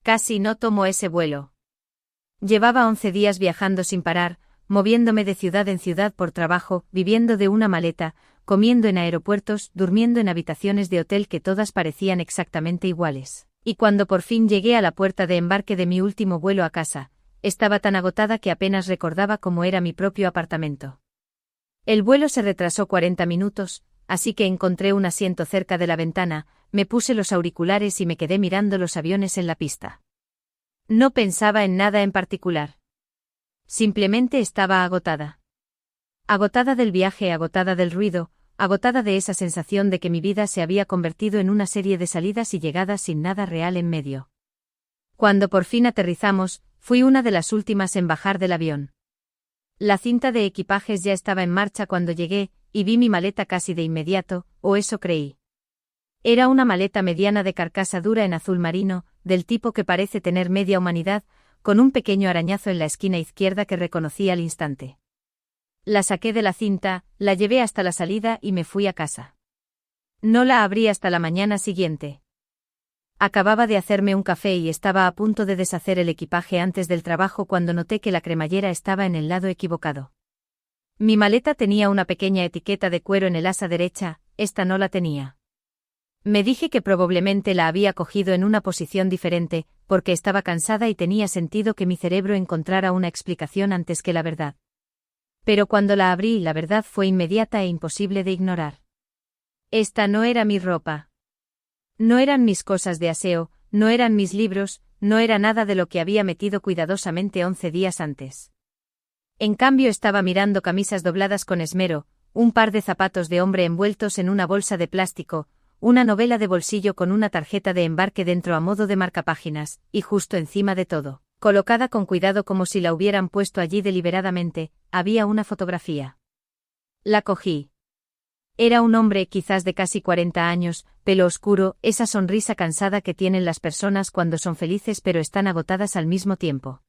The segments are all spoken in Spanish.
Casi no tomo ese vuelo. Llevaba 11 días viajando sin parar, moviéndome de ciudad en ciudad por trabajo, viviendo de una maleta, comiendo en aeropuertos, durmiendo en habitaciones de hotel que todas parecían exactamente iguales. Y cuando por fin llegué a la puerta de embarque de mi último vuelo a casa, estaba tan agotada que apenas recordaba cómo era mi propio apartamento. El vuelo se retrasó 40 minutos, así que encontré un asiento cerca de la ventana, me puse los auriculares y me quedé mirando los aviones en la pista. No pensaba en nada en particular. Simplemente estaba agotada. Agotada del viaje, agotada del ruido, agotada de esa sensación de que mi vida se había convertido en una serie de salidas y llegadas sin nada real en medio. Cuando por fin aterrizamos, fui una de las últimas en bajar del avión. La cinta de equipajes ya estaba en marcha cuando llegué, y vi mi maleta casi de inmediato, o eso creí. Era una maleta mediana de carcasa dura en azul marino, del tipo que parece tener media humanidad, con un pequeño arañazo en la esquina izquierda que reconocí al instante. La saqué de la cinta, la llevé hasta la salida y me fui a casa. No la abrí hasta la mañana siguiente. Acababa de hacerme un café y estaba a punto de deshacer el equipaje antes del trabajo cuando noté que la cremallera estaba en el lado equivocado. Mi maleta tenía una pequeña etiqueta de cuero en el asa derecha, esta no la tenía. Me dije que probablemente la había cogido en una posición diferente, porque estaba cansada y tenía sentido que mi cerebro encontrara una explicación antes que la verdad. Pero cuando la abrí, la verdad fue inmediata e imposible de ignorar. Esta no era mi ropa. No eran mis cosas de aseo, no eran mis libros, no era nada de lo que había metido cuidadosamente 11 días antes. En cambio estaba mirando camisas dobladas con esmero, un par de zapatos de hombre envueltos en una bolsa de plástico, una novela de bolsillo con una tarjeta de embarque dentro a modo de marcapáginas, y justo encima de todo, colocada con cuidado como si la hubieran puesto allí deliberadamente, había una fotografía. La cogí. Era un hombre quizás de casi 40 años, pelo oscuro, esa sonrisa cansada que tienen las personas cuando son felices pero están agotadas al mismo tiempo.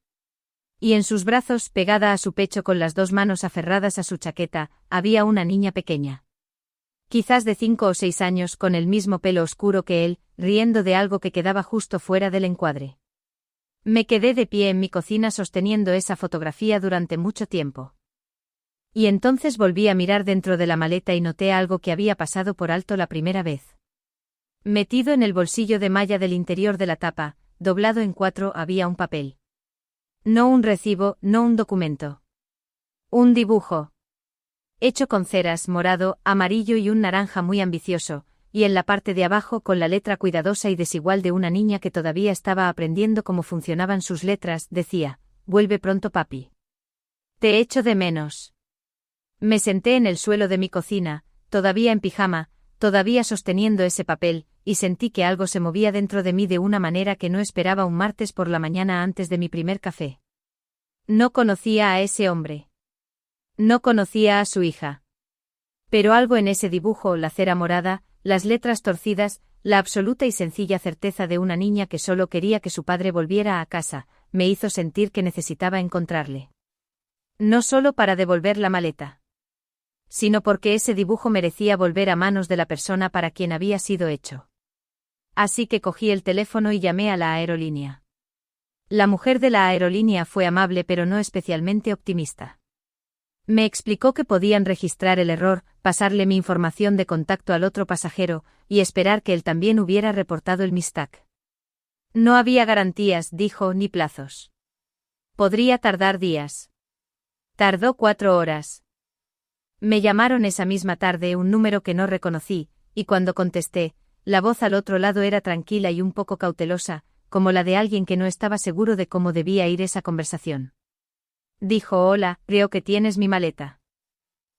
Y en sus brazos, pegada a su pecho con las 2 manos aferradas a su chaqueta, había una niña pequeña. Quizás de 5 o 6 años con el mismo pelo oscuro que él, riendo de algo que quedaba justo fuera del encuadre. Me quedé de pie en mi cocina sosteniendo esa fotografía durante mucho tiempo. Y entonces volví a mirar dentro de la maleta y noté algo que había pasado por alto la primera vez. Metido en el bolsillo de malla del interior de la tapa, doblado en 4, había un papel. No un recibo, no un documento. Un dibujo. Hecho con ceras, morado, amarillo y un naranja muy ambicioso, y en la parte de abajo con la letra cuidadosa y desigual de una niña que todavía estaba aprendiendo cómo funcionaban sus letras, decía: «Vuelve pronto, papi. Te echo de menos». Me senté en el suelo de mi cocina, todavía en pijama, todavía sosteniendo ese papel, y sentí que algo se movía dentro de mí de una manera que no esperaba un martes por la mañana antes de mi primer café. No conocía a ese hombre. No conocía a su hija. Pero algo en ese dibujo, la cera morada, las letras torcidas, la absoluta y sencilla certeza de una niña que solo quería que su padre volviera a casa, me hizo sentir que necesitaba encontrarle. No solo para devolver la maleta, sino porque ese dibujo merecía volver a manos de la persona para quien había sido hecho. Así que cogí el teléfono y llamé a la aerolínea. La mujer de la aerolínea fue amable pero no especialmente optimista. Me explicó que podían registrar el error, pasarle mi información de contacto al otro pasajero, y esperar que él también hubiera reportado el mistake. No había garantías, dijo, ni plazos. Podría tardar días. Tardó 4 horas. Me llamaron esa misma tarde un número que no reconocí, y cuando contesté, la voz al otro lado era tranquila y un poco cautelosa, como la de alguien que no estaba seguro de cómo debía ir esa conversación. Dijo: «Hola, creo que tienes mi maleta».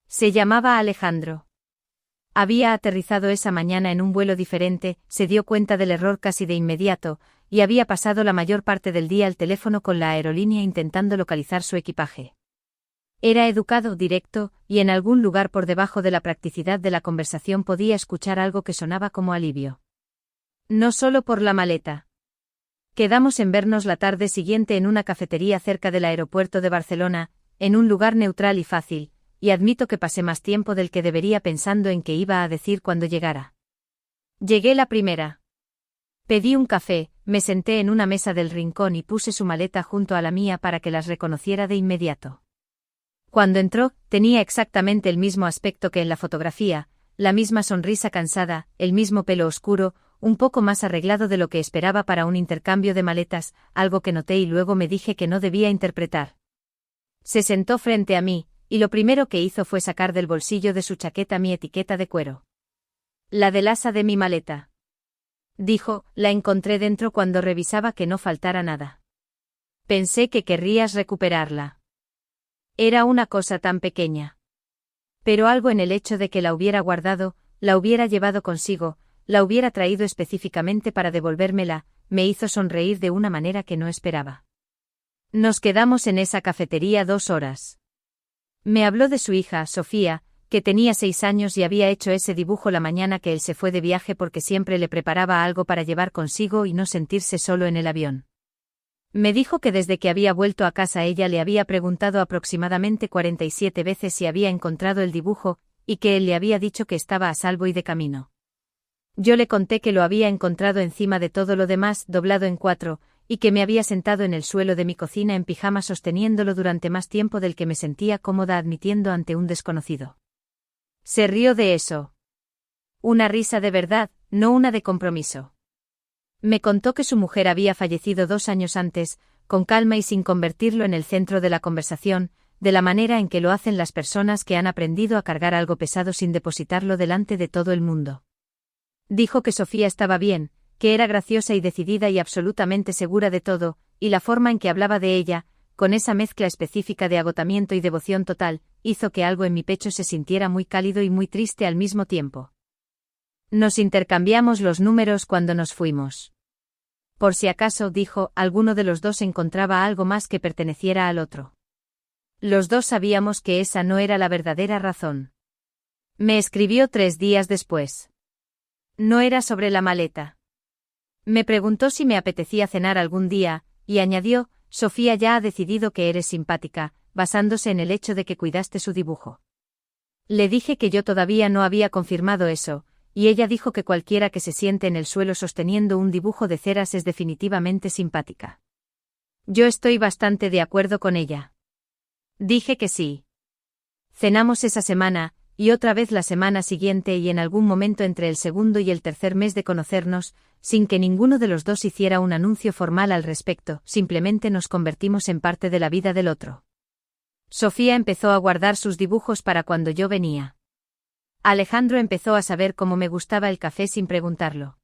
Se llamaba Alejandro. Había aterrizado esa mañana en un vuelo diferente, se dio cuenta del error casi de inmediato, y había pasado la mayor parte del día al teléfono con la aerolínea intentando localizar su equipaje. Era educado, directo, y en algún lugar por debajo de la practicidad de la conversación podía escuchar algo que sonaba como alivio. No solo por la maleta. Quedamos en vernos la tarde siguiente en una cafetería cerca del aeropuerto de Barcelona, en un lugar neutral y fácil, y admito que pasé más tiempo del que debería pensando en qué iba a decir cuando llegara. Llegué la primera. Pedí un café, me senté en una mesa del rincón y puse su maleta junto a la mía para que las reconociera de inmediato. Cuando entró, tenía exactamente el mismo aspecto que en la fotografía, la misma sonrisa cansada, el mismo pelo oscuro, un poco más arreglado de lo que esperaba para un intercambio de maletas, algo que noté y luego me dije que no debía interpretar. Se sentó frente a mí, y lo primero que hizo fue sacar del bolsillo de su chaqueta mi etiqueta de cuero. La del asa de mi maleta. Dijo, la encontré dentro cuando revisaba que no faltara nada. Pensé que querrías recuperarla. Era una cosa tan pequeña. Pero algo en el hecho de que la hubiera guardado, la hubiera llevado consigo, la hubiera traído específicamente para devolvérmela, me hizo sonreír de una manera que no esperaba. Nos quedamos en esa cafetería 2 horas. Me habló de su hija, Sofía, que tenía 6 años y había hecho ese dibujo la mañana que él se fue de viaje porque siempre le preparaba algo para llevar consigo y no sentirse solo en el avión. Me dijo que desde que había vuelto a casa ella le había preguntado aproximadamente 47 veces si había encontrado el dibujo, y que él le había dicho que estaba a salvo y de camino. Yo le conté que lo había encontrado encima de todo lo demás, doblado en 4, y que me había sentado en el suelo de mi cocina en pijama sosteniéndolo durante más tiempo del que me sentía cómoda admitiendo ante un desconocido. Se rió de eso. Una risa de verdad, no una de compromiso. Me contó que su mujer había fallecido 2 años antes, con calma y sin convertirlo en el centro de la conversación, de la manera en que lo hacen las personas que han aprendido a cargar algo pesado sin depositarlo delante de todo el mundo. Dijo que Sofía estaba bien, que era graciosa y decidida y absolutamente segura de todo, y la forma en que hablaba de ella, con esa mezcla específica de agotamiento y devoción total, hizo que algo en mi pecho se sintiera muy cálido y muy triste al mismo tiempo. Nos intercambiamos los números cuando nos fuimos. Por si acaso, dijo, alguno de los dos encontraba algo más que perteneciera al otro. Los dos sabíamos que esa no era la verdadera razón. Me escribió 3 días después. No era sobre la maleta. Me preguntó si me apetecía cenar algún día, y añadió, Sofía ya ha decidido que eres simpática, basándose en el hecho de que cuidaste su dibujo. Le dije que yo todavía no había confirmado eso, y ella dijo que cualquiera que se siente en el suelo sosteniendo un dibujo de ceras es definitivamente simpática. Yo estoy bastante de acuerdo con ella. Dije que sí. Cenamos esa semana, y otra vez la semana siguiente y en algún momento entre el segundo y el tercer mes de conocernos, sin que ninguno de los dos hiciera un anuncio formal al respecto, simplemente nos convertimos en parte de la vida del otro. Sofía empezó a guardar sus dibujos para cuando yo venía. Alejandro empezó a saber cómo me gustaba el café sin preguntarlo.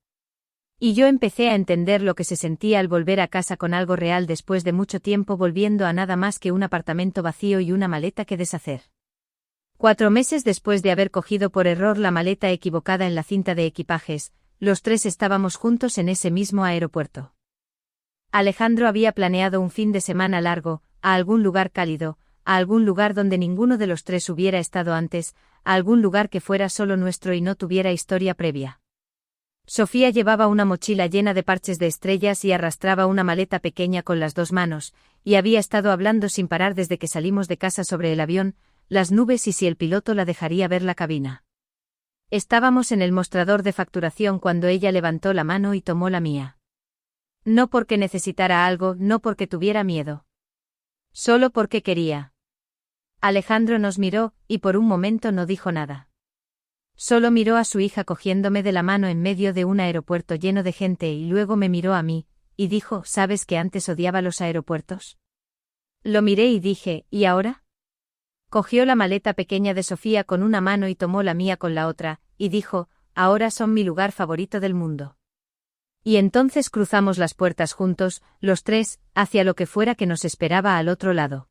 Y yo empecé a entender lo que se sentía al volver a casa con algo real después de mucho tiempo volviendo a nada más que un apartamento vacío y una maleta que deshacer. 4 meses después de haber cogido por error la maleta equivocada en la cinta de equipajes, los 3 estábamos juntos en ese mismo aeropuerto. Alejandro había planeado un fin de semana largo, a algún lugar cálido, a algún lugar donde ninguno de los 3 hubiera estado antes, a algún lugar que fuera solo nuestro y no tuviera historia previa. Sofía llevaba una mochila llena de parches de estrellas y arrastraba una maleta pequeña con las 2 manos, y había estado hablando sin parar desde que salimos de casa sobre el avión, las nubes y si el piloto la dejaría ver la cabina. Estábamos en el mostrador de facturación cuando ella levantó la mano y tomó la mía. No porque necesitara algo, no porque tuviera miedo. Solo porque quería. Alejandro nos miró, y por un momento no dijo nada. Solo miró a su hija cogiéndome de la mano en medio de un aeropuerto lleno de gente y luego me miró a mí, y dijo, ¿sabes que antes odiaba los aeropuertos? Lo miré y dije, ¿y ahora? Cogió la maleta pequeña de Sofía con una mano y tomó la mía con la otra, y dijo, ahora son mi lugar favorito del mundo. Y entonces cruzamos las puertas juntos, los 3, hacia lo que fuera que nos esperaba al otro lado.